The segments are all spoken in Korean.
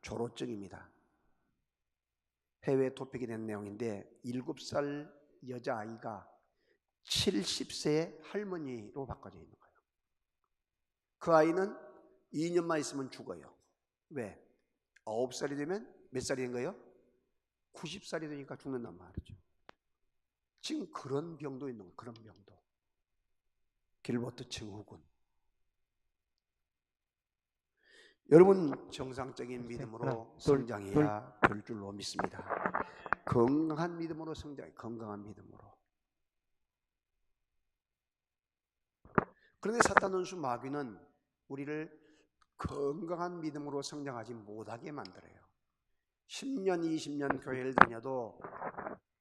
조로증입니다. 해외 토픽이 된 내용인데 7살 여자아이가 70세 할머니로 바꿔져 있는 거예요. 그 아이는 2년만 있으면 죽어요. 왜? 9살이 되면 몇 살이 된 거예요? 90살이 되니까 죽는단 말이죠. 지금 그런 병도 있는 거예요. 그런 병도. 길버트 증후군. 여러분, 정상적인 믿음으로 성장해야 될 줄로 믿습니다. 건강한 믿음으로 성장해. 건강한 믿음으로. 그런데 사탄 원수 마귀는 우리를 건강한 믿음으로 성장하지 못하게 만들어요. 10년, 20년 교회를 다녀도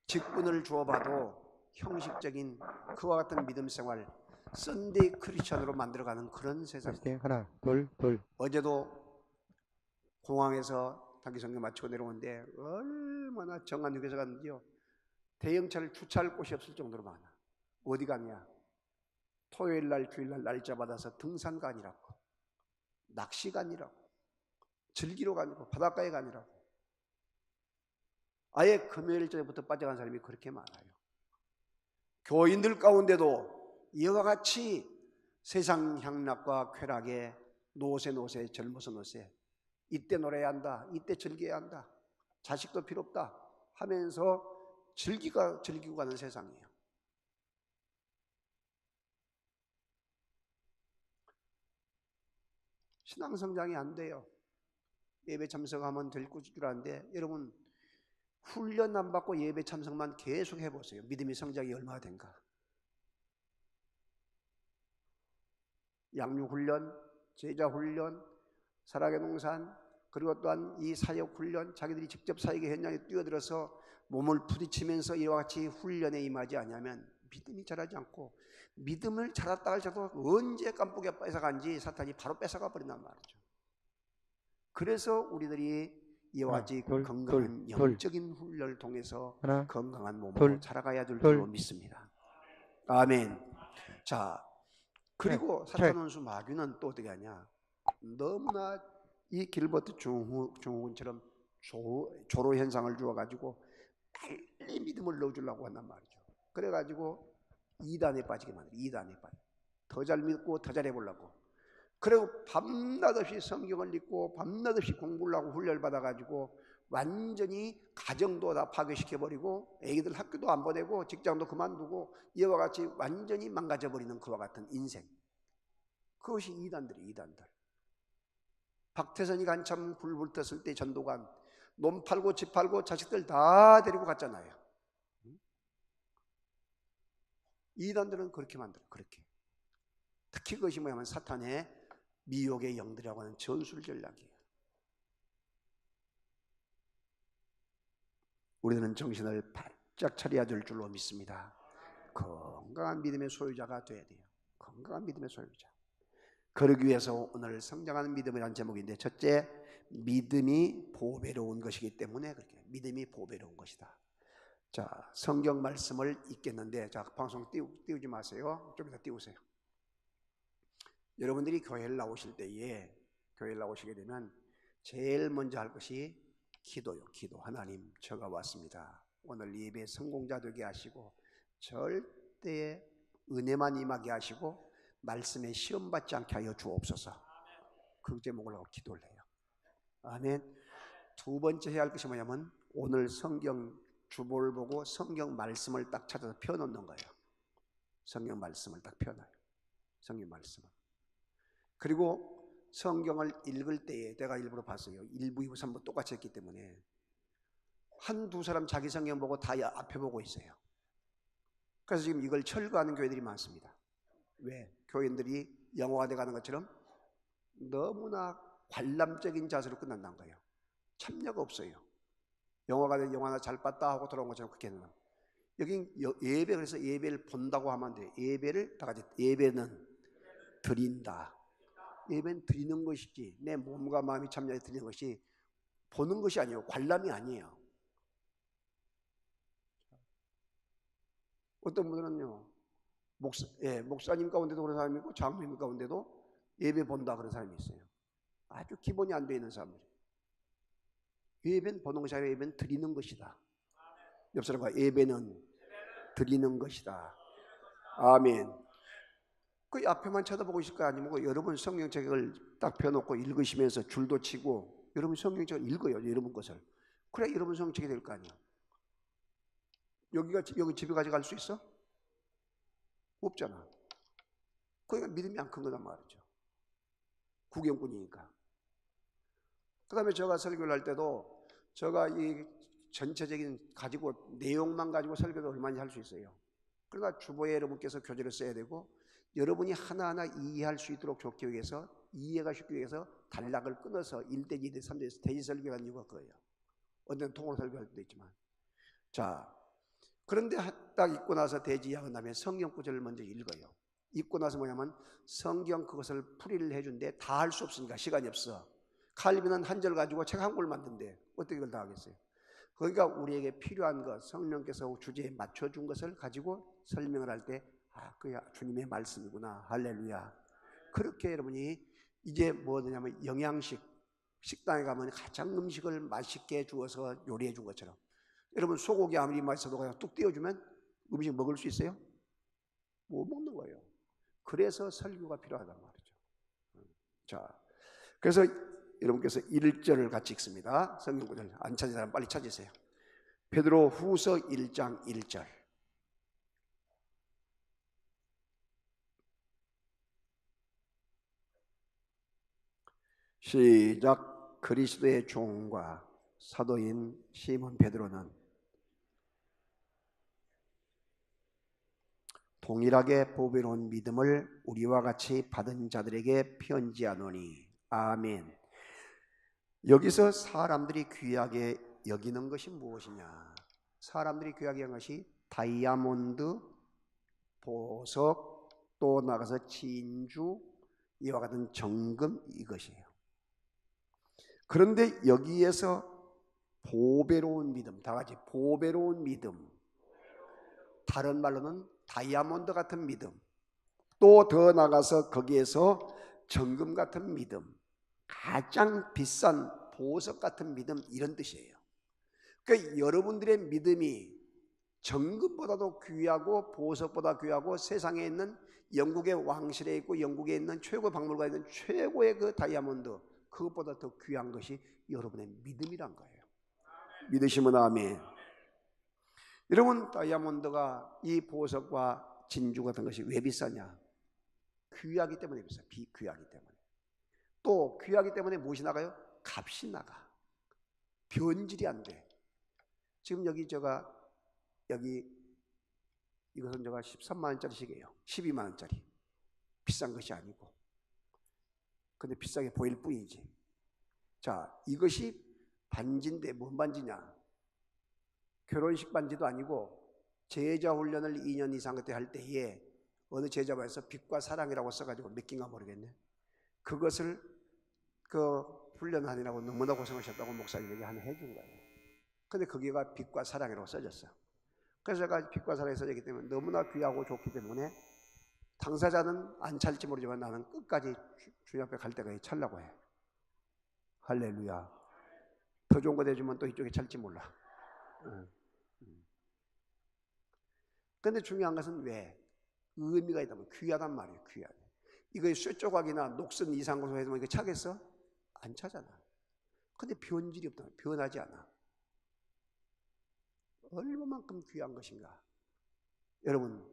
직분을 주어봐도 형식적인 그와 같은 믿음 생활, 썬데이 크리스천으로 만들어가는 그런 세상이에요. 하나, 둘. 어제도 공항에서 단기 성경 마치고 내려오는데 얼마나 정한 휴게소 갔는지요. 대형차를 주차할 곳이 없을 정도로 많아. 어디 가냐? 토요일 날, 주일 날 날짜 받아서 등산 가니라고, 낚시 가니라고, 즐기러 가니라고, 바닷가에 가니라고. 아예 금요일 저녁부터 빠져간 사람이 그렇게 많아요. 교인들 가운데도 이와 같이 세상 향락과 쾌락에 노세 젊어서 노세, 이때 놀아야 한다, 이때 즐겨야 한다, 자식도 필요 없다 하면서 즐기고 가는 세상이에요. 신앙 성장이 안 돼요. 예배 참석하면 될 줄 아는데 여러분, 훈련 안 받고 예배 참석만 계속 해보세요. 믿음의 성장이 얼마나 된가. 양육훈련, 제자훈련, 살아계 농산, 그리고 또한 이 사역훈련, 자기들이 직접 사역의 현장에 뛰어들어서 몸을 부딪히면서 이와 같이 훈련에 임하지 않으면 믿음이 자라지 않고, 믿음을 자랐다 할지라도 언제 깜빡이 뺏어간지 사탄이 바로 뺏어가 버린단 말이죠. 그래서 우리들이 이와 같이 건강한 영적인 훈련을 통해서 건강한 몸으로 자라가야 될 줄로 믿습니다. 아멘. 자, 그리고 사탄 원수 마귀는 또 어떻게 하냐? 너무나 이 길버트 증후군처럼 조로 현상을 주어가지고 빨리 믿음을 넣어주려고 한단 말이죠. 그래가지고 이단에 빠지게 만들어요. 이단에 빠져. 더 잘 믿고 더 잘해보려고. 그리고 밤낮 없이 성경을 읽고 밤낮 없이 공부를 하고 훈련을 받아가지고 완전히 가정도 다 파괴시켜버리고 애기들 학교도 안 보내고 직장도 그만두고 이와 같이 완전히 망가져버리는 그와 같은 인생. 그것이 이단들이에요. 이단들. 박태선이가 한참 불 떴을 때 전도관 놈 팔고 집 팔고 자식들 다 데리고 갔잖아요. 이단들은 그렇게 만들어요. 그렇게. 특히 그것이 뭐냐면 사탄의 미혹의 영들이라고 하는 전술 전략이에요. 우리는 정신을 바짝 차려야 될 줄로 믿습니다. 건강한 믿음의 소유자가 돼야 돼요. 건강한 믿음의 소유자. 그러기 위해서 오늘 성장하는 믿음이라는 제목인데, 첫째, 믿음이 보배로운 것이기 때문에 그렇게. 믿음이 보배로운 것이다. 자, 성경 말씀을 읽겠는데, 자, 방송 띄우지 마세요. 좀 이따 띄우세요. 여러분들이 교회를 나오실 때에, 교회를 나오시게 되면 제일 먼저 할 것이 기도요. 기도. 하나님, 저가 왔습니다. 오늘 예배 성공자 되게 하시고 절대 은혜만 임하게 하시고 말씀에 시험받지 않게 하여 주옵소서. 그 제목을 하고 기도를 해요. 아멘. 두 번째 해야 할 것이 뭐냐면 오늘 성경 주보를 보고 성경 말씀을 딱 찾아서 펴놓는 거예요. 성경 말씀을 딱 펴놔요. 성경 말씀을. 그리고 성경을 읽을 때에 내가 일부러 봤어요. 1부, 2부, 3부 똑같이 했기 때문에 한두 사람 자기 성경 보고 다 앞에 보고 있어요. 그래서 지금 이걸 철거하는 교회들이 많습니다. 왜? 교인들이 영어가 돼가는 것처럼 너무나 관람적인 자세로 끝난다는 거예요. 참여가 없어요. 영어가 된 영화 하나 잘 봤다 하고 돌아온 것처럼 그렇게 되는. 여기 예배, 그래서 예배를 본다고 하면 돼요. 예배를 다 같이, 예배는 드린다. 예배는 드리는 것이지 내 몸과 마음이 참여해 드리는 것이 보는 것이 아니에요. 관람이 아니에요. 어떤 분들은요, 목사님 가운데도 그런 사람이 있고 장로님 가운데도 예배 본다 그런 사람이 있어요. 아주 기본이 안 돼 있는 사람들. 예배는 보는 것이 아니라 예배는 드리는 것이다. 옆 사람과 예배는 드리는 것이다. 아멘. 그 앞에만 쳐다보고 있을 거 아니면 여러분 성경책을 딱 펴놓고 읽으시면서 줄도 치고 여러분 성경책을 읽어요. 여러분 것을. 그래 여러분 성경책이 될 거 아니야. 여기 집에 가져갈 수 있어? 없잖아. 그러니까 믿음이 안 큰 거란 말이죠. 구경꾼이니까. 그 다음에 제가 설교를 할 때도 제가 이 전체적인 가지고 내용만 가지고 설교도 얼마나 할 수 있어요. 그러니까 주보에 여러분께서 교재를 써야 되고 여러분이 하나하나 이해할 수 있도록 좋기 위해서 이해가 쉽기 위해서 단락을 끊어서 1대 2대 3대에서 대지 설교하는 이유가 그거예요. 어떤 통으로 설교할 때도 있지만. 자, 그런데 딱 읽고 나서 대지하고 나면 성경 구절을 먼저 읽어요. 읽고 나서 뭐냐면 성경 그것을 풀이를 해준데 다 할 수 없으니까 시간이 없어. 칼빈은 한 절 가지고 책 한 권 만든대. 어떻게 그걸 다 하겠어요? 그러니까 우리에게 필요한 것, 성령께서 주제에 맞춰준 것을 가지고 설명을 할 때 그게 주님의 말씀이구나. 할렐루야. 그렇게 여러분이 이제 뭐냐면 영양식, 식당에 가면 가장 음식을 맛있게 주어서 요리해 준 것처럼 여러분 소고기 아무리 맛있어도 그냥 뚝 띄워주면 음식 먹을 수 있어요? 못 먹는 거예요. 그래서 설교가 필요하단 말이죠. 자, 그래서 여러분께서 1절을 같이 읽습니다. 성경 구절 안 찾은 사람 빨리 찾으세요. 베드로 후서 1장 1절. 시작. 그리스도의 종과 사도인 시몬 베드로는 동일하게 보배로운 믿음을 우리와 같이 받은 자들에게 편지하노니. 아멘. 여기서 사람들이 귀하게 여기는 것이 무엇이냐? 사람들이 귀하게 여기는 것이 다이아몬드, 보석, 또 나가서 진주, 이와 같은 정금 이것이에요. 그런데 여기에서 보배로운 믿음, 다 같이 보배로운 믿음, 다른 말로는 다이아몬드 같은 믿음, 또 더 나가서 거기에서 정금 같은 믿음, 가장 비싼 보석 같은 믿음, 이런 뜻이에요. 그러니까 여러분들의 믿음이 정금보다도 귀하고 보석보다 귀하고 세상에 있는 영국의 왕실에 있고 영국에 있는 최고 박물관에 있는 최고의 그 다이아몬드, 그것보다 더 귀한 것이 여러분의 믿음이란 거예요. 믿으시면 아멘. 여러분, 다이아몬드가 이 보석과 진주 같은 것이 왜 비싸냐? 귀하기 때문에 비싸. 귀하기 때문에. 또 귀하기 때문에 무엇이 나가요? 값이 나가. 변질이 안 돼. 지금 여기 이것은 제가 13만 원짜리 시계예요. 12만 원짜리. 비싼 것이 아니고. 근데 비싸게 보일 뿐이지. 자, 이것이 반지인데 뭔 반지냐? 결혼식 반지도 아니고 제자 훈련을 2년 이상 그때 할 때에 어느 제자반에서 빛과 사랑이라고 써가지고 몇 개인가 모르겠네. 그것을 그 훈련하느라고 너무나 고생하셨다고 목사님에게 하나 해준 거예요. 근데 거기가 빛과 사랑이라고 써졌어요. 그래서 제가 빛과 사랑이 써졌기 때문에 너무나 귀하고 좋기 때문에 당사자는 안 찰지 모르지만 나는 끝까지 주님 앞에 갈 때까지 찰라고 해. 할렐루야. 더 좋은 거 내주면 또 이쪽에 찰지 몰라. 근데 중요한 것은 왜? 의미가 있다면 귀하단 말이에요. 귀하다. 이거 쇠조각이나 녹슨 이상으로 해서 이거 차겠어? 안 차잖아. 근데 변질이 없다. 변하지 않아. 얼마만큼 귀한 것인가? 여러분,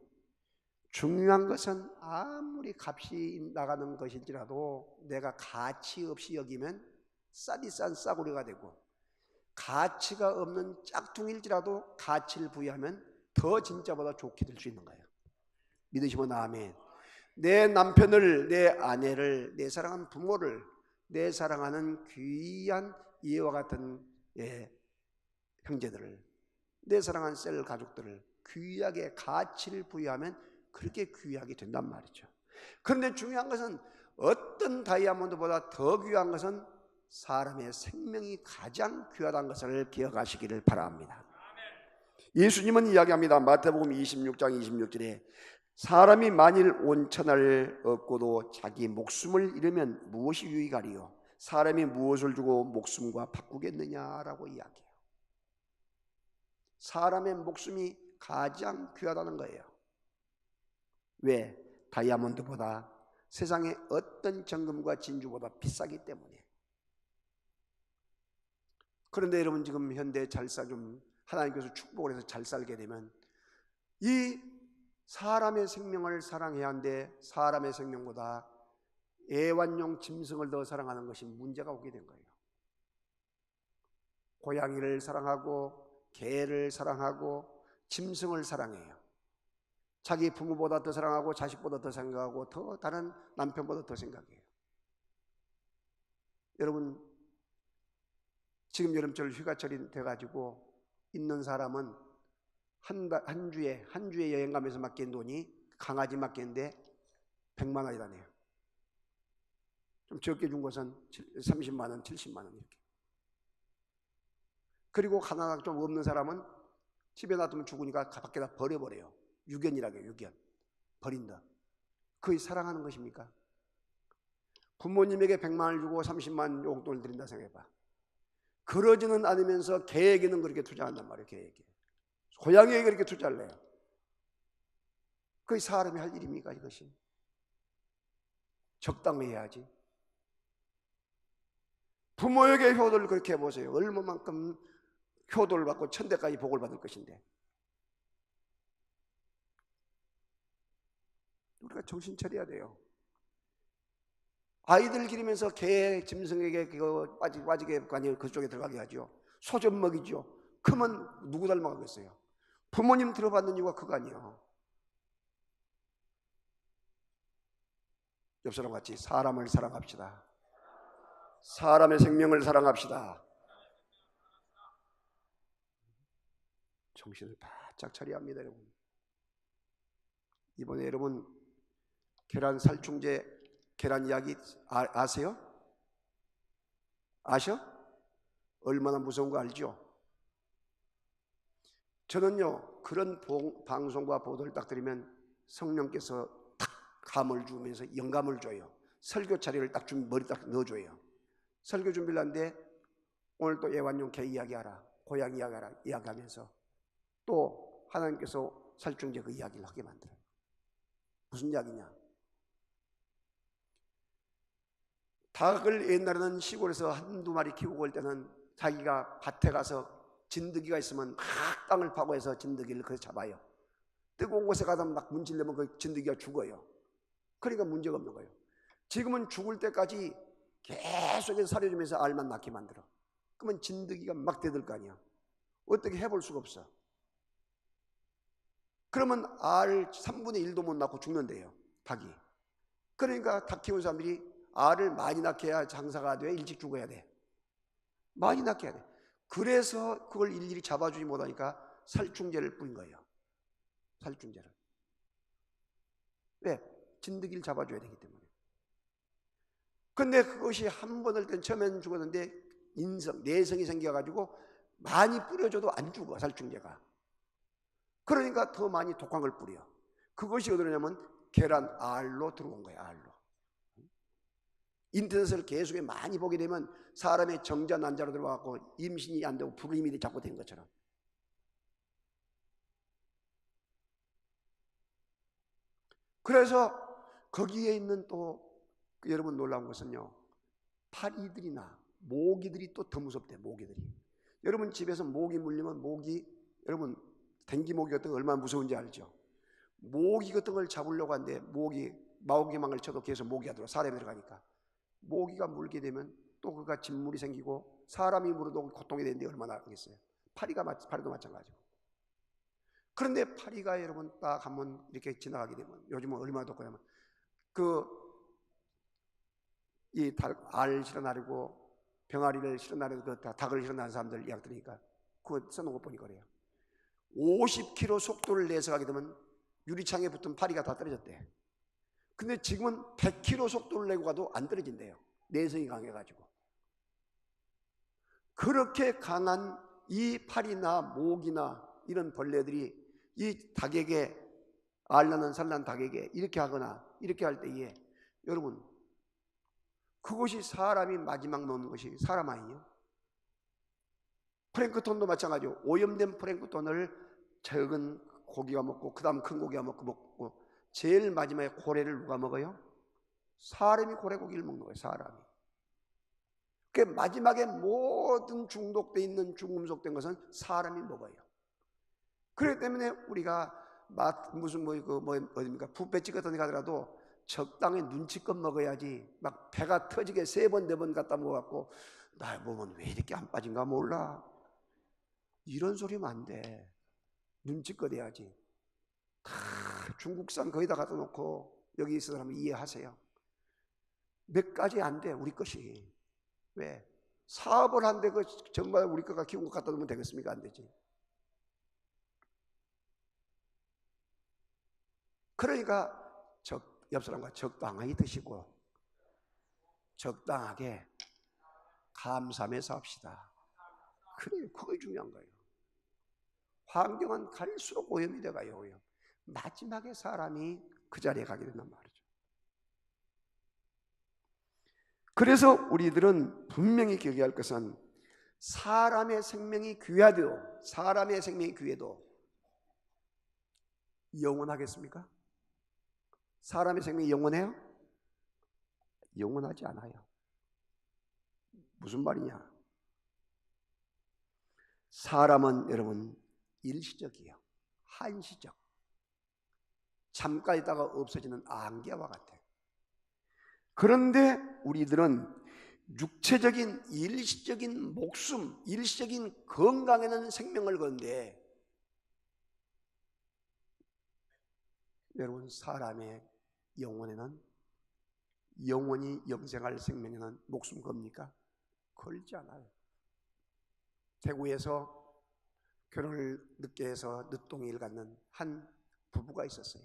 중요한 것은 아무리 값이 나가는 것일지라도 내가 가치 없이 여기면 쌀이 싼 싸구려가 되고, 가치가 없는 짝퉁일지라도 가치를 부여하면 더 진짜보다 좋게 될 수 있는 거예요. 믿으시면 아멘. 내 남편을, 내 아내를, 내 사랑하는 부모를, 내 사랑하는 귀한 이와 같은 형제들을, 내 사랑하는 셀 가족들을 귀하게 가치를 부여하면 그렇게 귀하게 된단 말이죠. 그런데 중요한 것은 어떤 다이아몬드보다 더 귀한 것은 사람의 생명이 가장 귀하다는 것을 기억하시기를 바랍니다. 예수님은 이야기합니다. 마태복음 26장 26절에 사람이 만일 온 천하를 얻고도 자기 목숨을 잃으면 무엇이 유익하리요? 사람이 무엇을 주고 목숨과 바꾸겠느냐라고 이야기해요. 사람의 목숨이 가장 귀하다는 거예요. 왜? 다이아몬드보다 세상의 어떤 정금과 진주보다 비싸기 때문에. 그런데 여러분 지금 현대 좀 하나님께서 축복을 해서 잘 살게 되면 이 사람의 생명을 사랑해야 하는데 사람의 생명보다 애완용 짐승을 더 사랑하는 것이 문제가 오게 된 거예요. 고양이를 사랑하고 개를 사랑하고 짐승을 사랑해요. 자기 부모보다 더 사랑하고 자식보다 더 생각하고 더 다른 남편보다 더 생각해요. 여러분 지금 여름철 휴가철이 돼가지고 있는 사람은 한 주에 여행 가면서 맡긴 돈이 강아지 맡기는데 100만 원이라네요. 좀 적게 준 것은 30만 원, 70만 원 이렇게. 그리고 하나가 좀 없는 사람은 집에 놔두면 죽으니까 밖에다 버려버려요. 유견이라고 해요. 유견. 버린다. 그게 사랑하는 것입니까? 부모님에게 100만 원을 주고 30만 용돈을 드린다 생각해봐. 그러지는 않으면서 개에게는 그렇게 투자한단 말이에요. 개에게. 고양이에게 그렇게 투자를 해요. 그게 사람이 할 일입니까 이것이? 적당히 해야지. 부모에게 효도를 그렇게 해보세요. 얼마만큼 효도를 받고 천대까지 복을 받을 것인데. 우리가 정신 차려야 돼요. 아이들 기르면서 개, 짐승에게 그거 빠지게 아니 그쪽에 들어가게 하죠. 소 좀 먹이죠. 그러면 누구 닮아가겠어요? 부모님 들어받는 이유가 그거 아니에요. 옆 사람 같이 사람을 사랑합시다. 사람의 생명을 사랑합시다. 정신을 바짝 차려야 합니다, 여러분. 이번에 여러분 계란 살충제 계란 이야기 아세요? 아셔? 얼마나 무서운 거 알죠? 저는요 그런 방송과 보도를 딱 들으면 성령께서 탁 감을 주면서 영감을 줘요. 설교 자료를 딱 머리 딱 넣어줘요. 설교 준비를 하는데 오늘 또 애완용 개 이야기하라, 고양이 이야기하라 이야기하면서 또 하나님께서 살충제 그 이야기를 하게 만들어요. 무슨 이야기냐? 닭을 옛날에는 시골에서 한두 마리 키우고 올 때는 자기가 밭에 가서 진드기가 있으면 막 땅을 파고 해서 진드기를 그래서 잡아요. 뜨거운 곳에 가다 막 문질르면 그 진드기가 죽어요. 그러니까 문제가 없는 거예요. 지금은 죽을 때까지 계속해서 살려주면서 알만 낳게 만들어. 그러면 진드기가 막 대들 거 아니야. 어떻게 해볼 수가 없어. 그러면 알 3분의 1도 못 낳고 죽는데요, 닭이. 그러니까 닭 키우는 사람들이 알을 많이 낳게 해야 장사가 돼. 일찍 죽어야 돼. 많이 낳게 해야 돼. 그래서 그걸 일일이 잡아주지 못하니까 살충제를 뿌린 거예요. 살충제를. 왜? 진드기를 잡아줘야 되기 때문에. 근데 그것이 한 번 할 땐 처음엔 죽었는데 내성이 생겨가지고 많이 뿌려줘도 안 죽어, 살충제가. 그러니까 더 많이 독한 걸 뿌려. 그것이 어디로 냐면 계란 알로 들어온 거예요. 알로. 인터넷을 계속 많이 보게 되면 사람의 정자 난자로 들어가고 임신이 안 되고 불임이 자꾸 된 것처럼. 그래서 거기에 있는 또 여러분 놀라운 것은요, 파리들이나 모기들이 또 더 무섭대. 모기들이. 여러분 집에서 모기 물리면 여러분 댕기 모기 같은 거 얼마나 무서운지 알죠? 모기 같은 걸 잡으려고 하는데 마오기망을 쳐도 계속 모기가 들어와. 사람이 들어가니까. 모기가 물게 되면 또 그가 진물이 생기고 사람이 물어도 고통이 되는데 얼마나 하겠어요. 파리도 마찬가지고. 그런데 파리가 여러분 딱 한번 이렇게 지나가게 되면 요즘은 얼마나 덥냐면 알 실어나르고 병아리를 실어나르고 닭을 실어나르는 사람들 이야기 들으니까 그거 써놓은 거 보니까 그래요. 50km 속도를 내서 가게 되면 유리창에 붙은 파리가 다 떨어졌대. 근데 지금은 100km 속도를 내고 가도 안 떨어진대요. 내성이 강해가지고. 그렇게 강한 이 파리나 모기나 이런 벌레들이 이 닭에게 알나는 산란 닭에게 이렇게 하거나 이렇게 할 때에 여러분 그것이 사람이 마지막 놓는 것이 사람 아니에요? 플랭크톤도 마찬가지고 오염된 플랭크톤을 적은 고기가 먹고 그 다음 큰 고기가 먹고 제일 마지막에 고래를 누가 먹어요? 사람이 고래고기를 먹는 거예요. 사람이. 그 마지막에 모든 중독되어 있는 중금속된 것은 사람이 먹어요. 그렇기 때문에 우리가 무슨 어딥니까 뷔페 같은 데 가더라도 적당히 눈치껏 먹어야지 막 배가 터지게 3번 4번 갖다 먹어갖고 나 몸은 왜 이렇게 안 빠진가 몰라 이런 소리 하면 안 돼. 눈치껏 해야지. 다 중국산 거기다 갖다 놓고 여기 있는 사람은 이해하세요. 몇 가지 안 돼 우리 것이. 왜? 사업을 한데 그 정말 우리 거가 키운 것 갖다 놓으면 되겠습니까? 안 되지. 그러니까 옆 사람과 적당하게 드시고 적당하게 감사하면서 합시다. 그래요. 그게 중요한 거예요. 환경은 갈수록 오염이 돼가요. 오염. 마지막에 사람이 그 자리에 가게 된단 말이죠. 그래서 우리들은 분명히 기억해야 할 것은 사람의 생명이 귀하도 사람의 생명이 귀해도 영원하겠습니까? 사람의 생명이 영원해요? 영원하지 않아요. 무슨 말이냐? 사람은 여러분 일시적이에요. 한시적. 잠깐 있다가 없어지는 안개와 같아요. 그런데 우리들은 육체적인 일시적인 목숨, 일시적인 건강에는 생명을 거는데 여러분 사람의 영혼에는 영원히 영생할 생명에는 목숨 겁니까? 걸지 않아요. 대구에서 결혼을 늦게 해서 늦동이를 갖는 한 부부가 있었어요.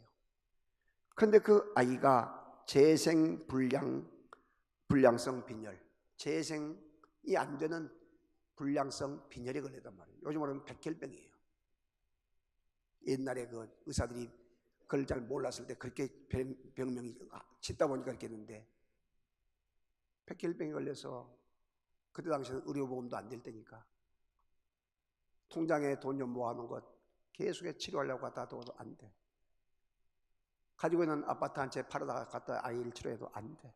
그런데 그 아이가 불량성 빈혈, 재생이 안 되는 불량성 빈혈에 걸렸단 말이에요. 요즘으로는 백혈병이에요. 옛날에 그 의사들이 그걸 잘 몰랐을 때 그렇게 병명이 짙다 보니까 그렇게 했는데 백혈병에 걸려서 그때 당시에는 의료보험도 안 될 때니까 통장에 돈 좀 모아놓은 것 계속 치료하려고 갖다 둬도 안 돼. 가지고 있는 아파트 한 채 팔아다가 갖다 아이를 치료해도 안 돼.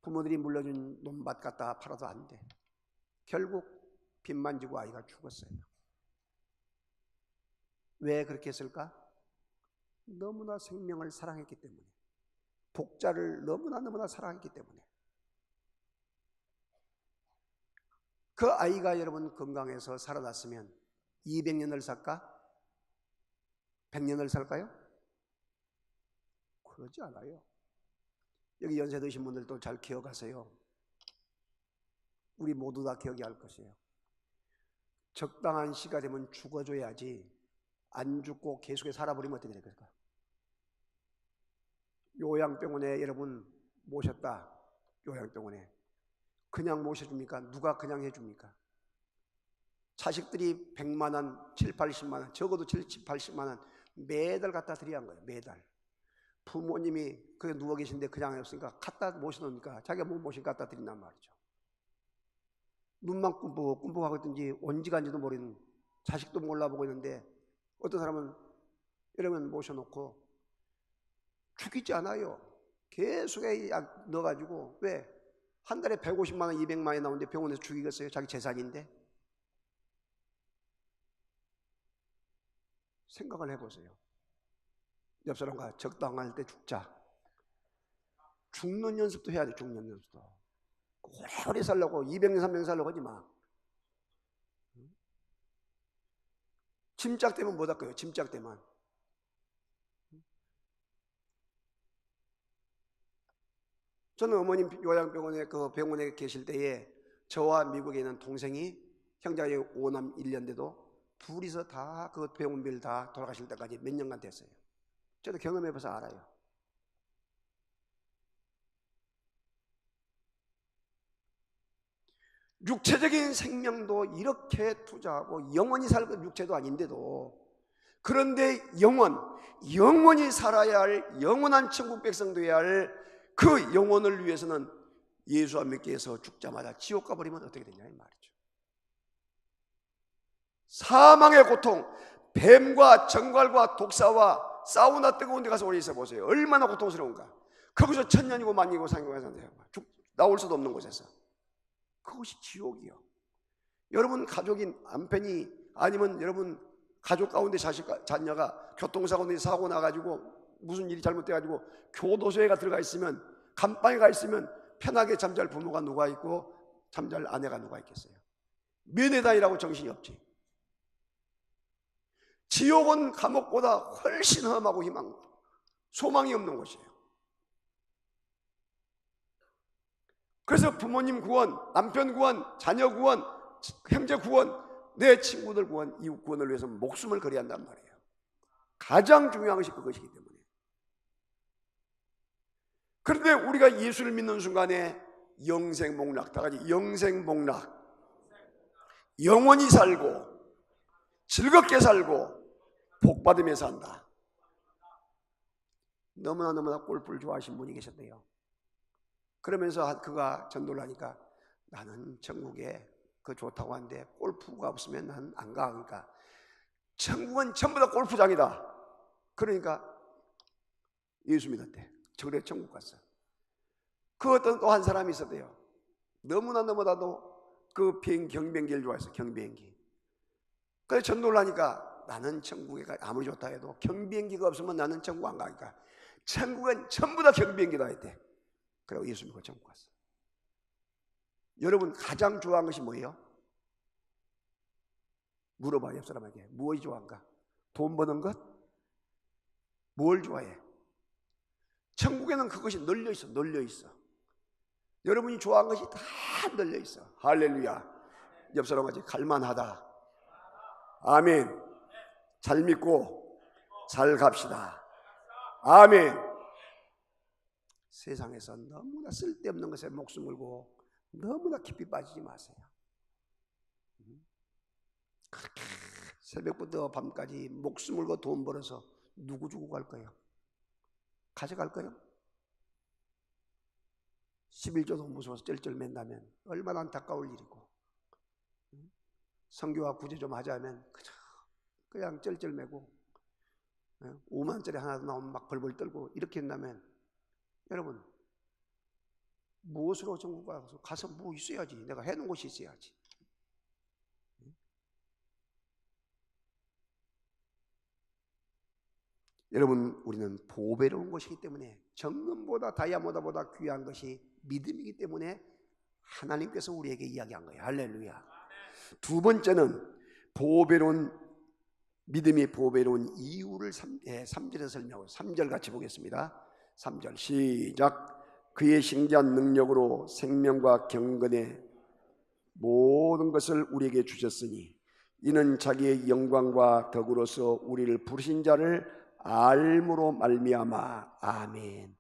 부모들이 물려준 논밭 갖다가 팔아도 안 돼. 결국 빚만 지고 아이가 죽었어요. 왜 그렇게 했을까? 너무나 생명을 사랑했기 때문에, 복자를 너무나 사랑했기 때문에. 그 아이가 여러분 건강해서 살아났으면 200년을 살까? 100년을 살까요? 그러지 않아요. 여기 연세 드신 분들도 잘 기억하세요. 우리 모두 다 기억해야 할 것이에요. 적당한 시가 되면 죽어줘야지 안 죽고 계속해서 살아버리면 어떻게 될까? 요양병원에 여러분 모셨다. 요양병원에 그냥 모셔줍니까? 누가 그냥 해줍니까? 자식들이 100만 원, 7, 80만 원, 적어도 70, 80만 원 매달 갖다 드려야 한 거예요. 매달. 부모님이 그게 누워 계신데 그냥 했으니까 갖다 모셔놓으니까 자기가 못 모시고 갖다 드린단 말이죠. 눈만 꿈뻑하고 있든지 온지 간지도 모르는 자식도 몰라보고 있는데 어떤 사람은 이러면 모셔놓고 죽이지 않아요. 계속 약 넣어가지고 왜? 한 달에 150만 원, 200만 원이 나오는데 병원에서 죽이겠어요? 자기 재산인데? 생각을 해보세요. 옆 사람과 적당할 때 죽자. 죽는 연습도 해야 돼. 죽는 연습도. 오래 살려고 200년 300년 살려고 하지 마. 침짝되면 못 할까요? 침짝되면. 저는 어머님 요양병원에 그 병원에 계실 때에 저와 미국에 있는 동생이 형제가 5남 1년대도 둘이서 다 그 병원비를 다 돌아가실 때까지 몇 년간 됐어요. 저도 경험해봐서 알아요. 육체적인 생명도 이렇게 투자하고 영원히 살고 육체도 아닌데도 그런데 영원히 살아야 할 영원한 천국 백성 되어야 할 그 영혼을 위해서는 예수 안 믿게 해서 죽자마자 지옥 가버리면 어떻게 되냐 이 말이죠. 사망의 고통, 뱀과 정갈과 독사와 사우나 뜨거운 데 가서 오래 있어 보세요. 얼마나 고통스러운가. 거기서 천년이고 만년이고 상경해서 나올 수도 없는 곳에서. 그것이 지옥이요. 여러분 가족인 남편이 아니면 여러분 가족 가운데 자녀가 교통사고 사고 나가지고 무슨 일이 잘못돼가지고 교도소에 들어가 있으면, 감방에 가 있으면 편하게 잠잘 부모가 누가 있고 잠잘 아내가 누가 있겠어요? 면회 다니라고 정신이 없지. 지옥은 감옥보다 훨씬 험하고 소망이 없는 곳이에요. 그래서 부모님 구원, 남편 구원, 자녀 구원, 형제 구원, 내 친구들 구원, 이웃 구원을 위해서 목숨을 걸어야 한단 말이에요. 가장 중요한 것이 그것이기 때문에. 그런데 우리가 예수를 믿는 순간에 영생복락, 다 같이 영생복락, 영원히 살고 즐겁게 살고 복받으며 산다. 너무나 골프를 좋아하시는 분이 계셨대요. 그러면서 그가 전도를 하니까 나는 천국에 그 좋다고 하는데 골프가 없으면 난 안 가. 그러니까 천국은 전부 다 골프장이다. 그러니까 예수 믿었대. 그래 천국 갔어. 그 어떤 또 한 사람이 있었대요. 너무나도 그 경비행기를 좋아했어. 경비행기. 그래서 전도를 하니까 나는 천국에 아무리 좋다 해도 경비행기가 없으면 나는 천국 안 가니까 천국은 전부 다 경비행기다 했대. 그리고 예수 믿고 천국 갔어. 여러분 가장 좋아하는 것이 뭐예요? 물어봐 옆 사람에게. 무엇이 좋아한가? 돈 버는 것? 뭘 좋아해? 천국에는 그것이 널려있어. 여러분이 좋아하는 것이 다 널려있어. 할렐루야. 옆 사람 같이 갈만하다. 아멘. 잘 믿고 잘 갑시다. 아멘. 세상에서 너무나 쓸데없는 것에 목숨 걸고 너무나 깊이 빠지지 마세요. 그렇게 새벽부터 밤까지 목숨 걸고 돈 벌어서 누구 주고 갈 거예요? 가져갈 거예요? 11조도 무서워서 쩔쩔맨다면 얼마나 안타까울 일이고, 선교와 구제 좀 하자면 그냥 쩔쩔매고 5만짜리 하나 나오면 막 벌벌 떨고 이렇게 한다면 여러분 무엇으로 천국 가서 뭐 있어야지. 내가 해놓은 곳이 있어야지. 여러분 우리는 보배로운 것이기 때문에, 정금보다 다이아몬드보다 귀한 것이 믿음이기 때문에 하나님께서 우리에게 이야기한 거예요. 할렐루야. 두 번째는 믿음이 보배로운 이유를 3절에서 설명하고, 3절 같이 보겠습니다. 3절 시작. 그의 신기한 능력으로 생명과 경건의 모든 것을 우리에게 주셨으니 이는 자기의 영광과 덕으로서 우리를 부르신 자를 알므로 말미암아. 아멘.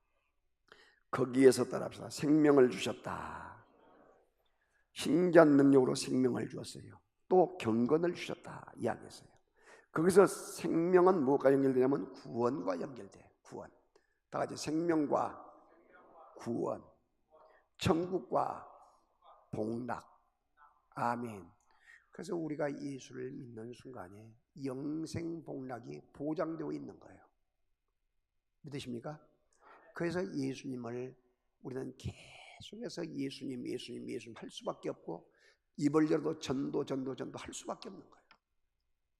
거기에서 따라합시다. 생명을 주셨다. 신기한 능력으로 생명을 주었어요. 또 경건을 주셨다 이야기했어요. 거기서 생명은 무엇과 연결되냐면 구원과 연결돼. 구원. 다 같이 생명과 구원, 천국과 복락. 아멘. 그래서 우리가 예수를 믿는 순간에 영생 복락이 보장되어 있는 거예요. 믿으십니까? 그래서 예수님을 우리는 계속해서 예수님 할 수밖에 없고, 입을 열어도 전도 할 수밖에 없는 거예요.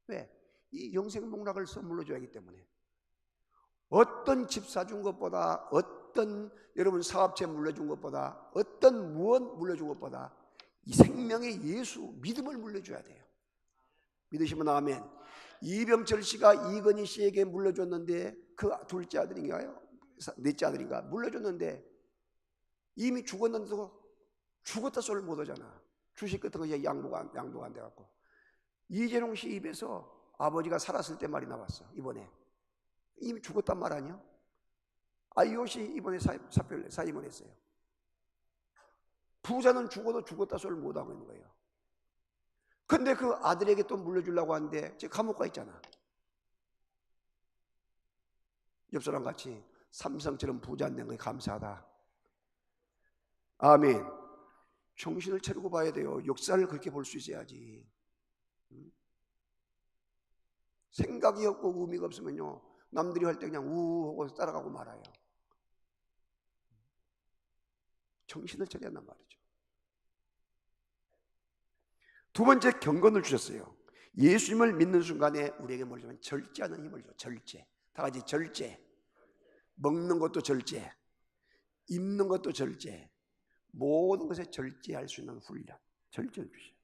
왜? 이 영생 복락을 선물로 줘야 하기 때문에. 어떤 집 사준 것보다, 어떤 여러분 사업체 물려준 것보다, 어떤 무엇 물려준 것보다 이 생명의 예수 믿음을 물려줘야 돼요. 믿으시면 아멘. 이병철 씨가 이건희 씨에게 물려줬는데, 그 둘째 아들인가요? 넷째 아들인가 물려줬는데 이미 죽었는데도 죽었다 소리를 못 하잖아. 주식 같은 거 양도가 안 돼갖고. 이재용 씨 입에서 아버지가 살았을 때 말이 나왔어. 이번에 이미 죽었단 말 아니야? 아이옷이 이번에 사임을 했어요. 부자는 죽어도 죽었다 소리를 못하고 있는 거예요. 근데 그 아들에게 또 물려주려고 하는데 지금 감옥 가 있잖아. 옆 사람 같이 삼성처럼 부자 안 된 거에 감사하다. 아멘. 정신을 차리고 봐야 돼요. 역사를 그렇게 볼 수 있어야지. 생각이 없고 의미가 없으면요, 남들이 할 때 그냥 우하고 따라가고 말아요. 정신을 차려야 한단 말이죠. 두 번째 경건을 주셨어요. 예수님을 믿는 순간에 우리에게 뭘 주면 절제하는 힘을 줘. 절제. 다 같이 절제. 먹는 것도 절제, 입는 것도 절제, 모든 것에 절제할 수 있는 훈련, 절제를 주셔요.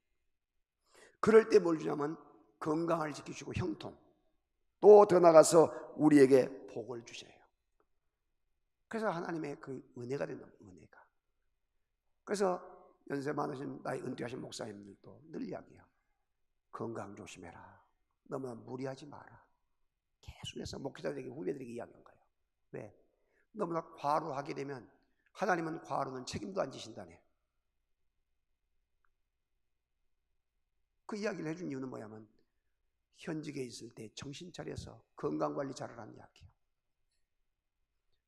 그럴 때 뭘 주냐면 건강을 지키시고 형통, 또 더 나가서 우리에게 복을 주셔요. 그래서 하나님의 그 은혜가 된다. 은혜가. 그래서 연세 많으신 나이 은퇴하신 목사님들도 늘 이야기해요. 건강 조심해라. 너무 무리하지 마라. 계속해서 목회자들에게 후배들에게 이야기한 거예요. 왜? 너무나 과로하게 되면 하나님은 과로는 책임도 안 지신다네. 그 이야기를 해준 이유는 뭐냐면 현직에 있을 때 정신 차려서 건강관리 잘하라는 이야기예요.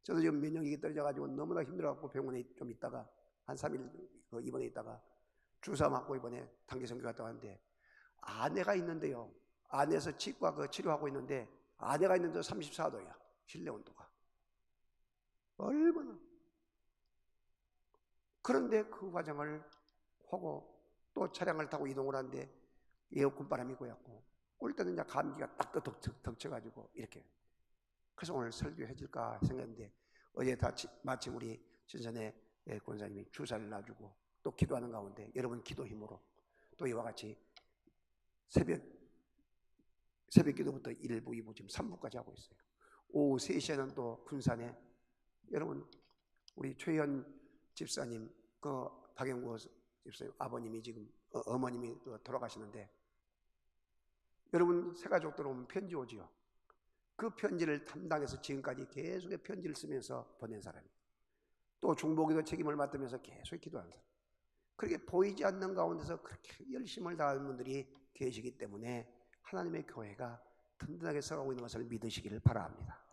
저도 지금 면역력이 떨어져가지고 너무나 힘들어갖고 병원에 좀 있다가 한 3일 입원해 있다가 주사 맞고 이번에 단기성교 갔다 왔는데 아내가 있는데요. 아내에서 치과 치료하고 있는데 아내가 있는데 34도야. 실내 온도가. 얼마나. 그런데 그 과정을 하고 또 차량을 타고 이동을 하는데 에어컨 바람이 고였고 올 때는 이제 감기가 딱 덮쳐가지고 이렇게. 그래서 오늘 설교해 줄까 생각했는데 어제 마침 우리 진선의 권사님이 주사를 놔주고 또 기도하는 가운데 여러분 기도 힘으로 또 이와 같이 새벽 기도부터 1부, 2부 지금 3부까지 하고 있어요. 오후 3시에는 또 군산에 여러분 우리 최현 집사님 박영구 집사님 아버님이 지금 어머님이 돌아가시는데 여러분 새가족들 오면 편지 오지요. 그 편지를 담당해서 지금까지 계속 편지를 쓰면서 보낸 사람이에요. 또 중보기도 책임을 맡으면서 계속 기도하는 사람. 그렇게 보이지 않는 가운데서 그렇게 열심을 다하는 분들이 계시기 때문에 하나님의 교회가 든든하게 서가고 있는 것을 믿으시기를 바랍니다.